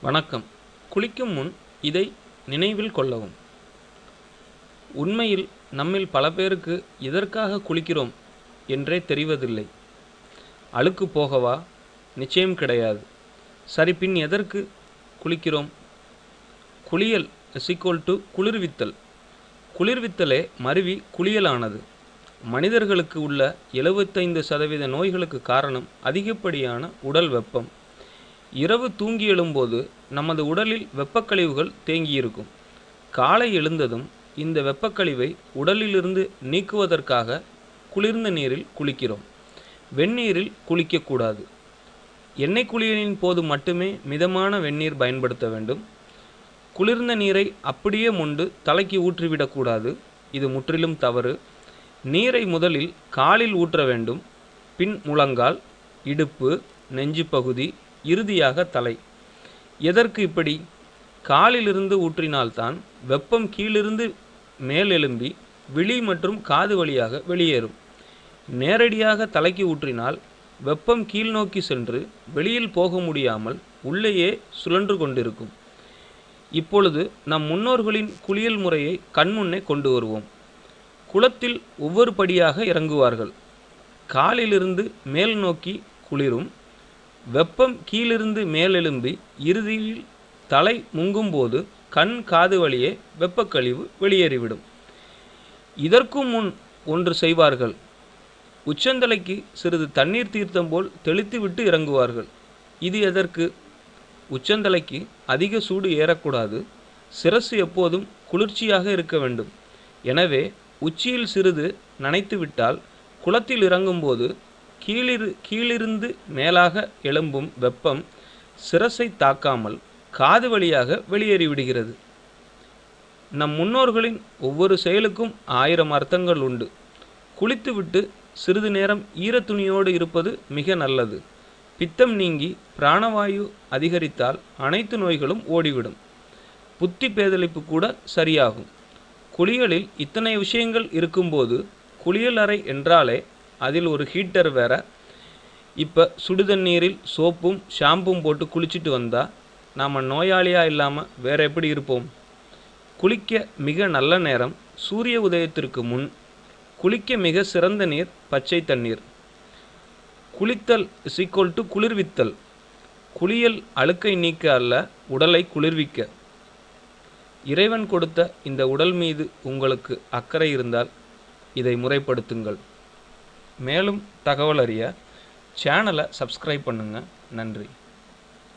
வணக்கம். குளிக்கும் முன் இதை நினைவில் கொள்ளவும். உண்மையில் நம்மில் பல பேருக்கு எதற்காக குளிக்கிறோம் என்றே தெரிவதில்லை. அழுக்கு போகவா? நிச்சயம் கிடையாது. சரி, பின் எதற்கு குளிக்கிறோம்? குளியல் குளிர்வித்தல். குளிர்வித்தலே மருவி குளியலானது. மனிதர்களுக்கு உள்ள 75% நோய்களுக்கு காரணம் அதிகப்படியான உடல் வெப்பம். இரவு தூங்கி எழும்போது நமது உடலில் வெப்பக்கழிவுகள் தேங்கியிருக்கும். காலை எழுந்ததும் இந்த வெப்பக்கழிவை உடலிலிருந்து நீக்குவதற்காக குளிர்ந்த நீரில் குளிக்கிறோம். வெந்நீரில் குளிக்கக்கூடாது. எண்ணெய் குளியலின் போது மட்டுமே மிதமான வெந்நீர் பயன்படுத்த வேண்டும். குளிர்ந்த நீரை அப்படியே மொண்டு தலைக்கு ஊற்றிவிடக்கூடாது. இது முற்றிலும் தவறு. நீரை முதலில் காலில் ஊற்ற வேண்டும், பின் முழங்கால், இடுப்பு, நெஞ்சு பகுதி, இறுதியாக தலை. எதற்கு இப்படி? காலிலிருந்து ஊற்றினால்தான் வெப்பம் கீழிருந்து மேல் எழும்பி விழி மற்றும் காது வழியாக வெளியேறும். நேரடியாக தலைக்கு ஊற்றினால் வெப்பம் கீழ் நோக்கி சென்று வெளியில் போக முடியாமல் உள்ளேயே சுழன்று கொண்டிருக்கும். இப்பொழுது நம் முன்னோர்களின் குளியல் முறையை கண்முன்னே கொண்டு வருவோம். குளத்தில் ஒவ்வொரு படியாக இறங்குவார்கள். காலிலிருந்து மேல் நோக்கி குளிரும். வெப்பம் கீழிருந்து மேலெழும்பி இறுதியில் தலை முங்கும்போது கண் காது வழியே வெப்பக்கழிவு வெளியேறிவிடும். இதற்கும் முன் ஒன்று செய்வார்கள். உச்சந்தலைக்கு சிறிது தண்ணீர் தீர்த்தம் போல் தெளித்துவிட்டு இறங்குவார்கள். இது எதற்கு? உச்சந்தலைக்கு அதிக சூடு ஏறக்கூடாது. சிரசு எப்போதும் குளிர்ச்சியாக இருக்க வேண்டும். எனவே உச்சியில் சிறிது நனைத்துவிட்டால் குளத்தில் இறங்கும்போது கீழிருந்து மேலாக எழும்பும் வெப்பம் சிரசை தாக்காமல் காது வழியாக வெளியேறிவிடுகிறது. நம் முன்னோர்களின் ஒவ்வொரு செயலுக்கும் 1000 அர்த்தங்கள் உண்டு. குளித்துவிட்டு சிறிது நேரம் ஈரத்துணியோடு இருப்பது மிக நல்லது. பித்தம் நீங்கி பிராணவாயு அதிகரித்தால் அனைத்து நோய்களும் ஓடிவிடும். புத்தி பேதலிப்பு கூட சரியாகும். குளியலில் இத்தனை விஷயங்கள் இருக்கும்போது குளியல் அறை என்றாலே அதில் ஒரு ஹீட்டர் வேற. இப்போ சுடுதண்ணீரில் சோப்பும் ஷாம்பும் போட்டு குளிச்சுட்டு வந்தால் நாம் நோயாளியாக இல்லாமல் வேற எப்படி இருப்போம்? குளிக்க மிக நல்ல நேரம் சூரிய உதயத்திற்கு முன். குளிக்க மிக சிறந்த நீர் பச்சை தண்ணீர். குளித்தல் குளிர்வித்தல். குளியல் அழுக்கை நீக்க அல்ல, உடலை குளிர்விக்க. இறைவன் கொடுத்த இந்த உடல் மீது உங்களுக்கு அக்கறை இருந்தால் இதை முறைப்படுத்துங்கள். மேலும் தகவல் அறிய சேனலை சப்ஸ்கிரைப் பண்ணுங்கள். நன்றி.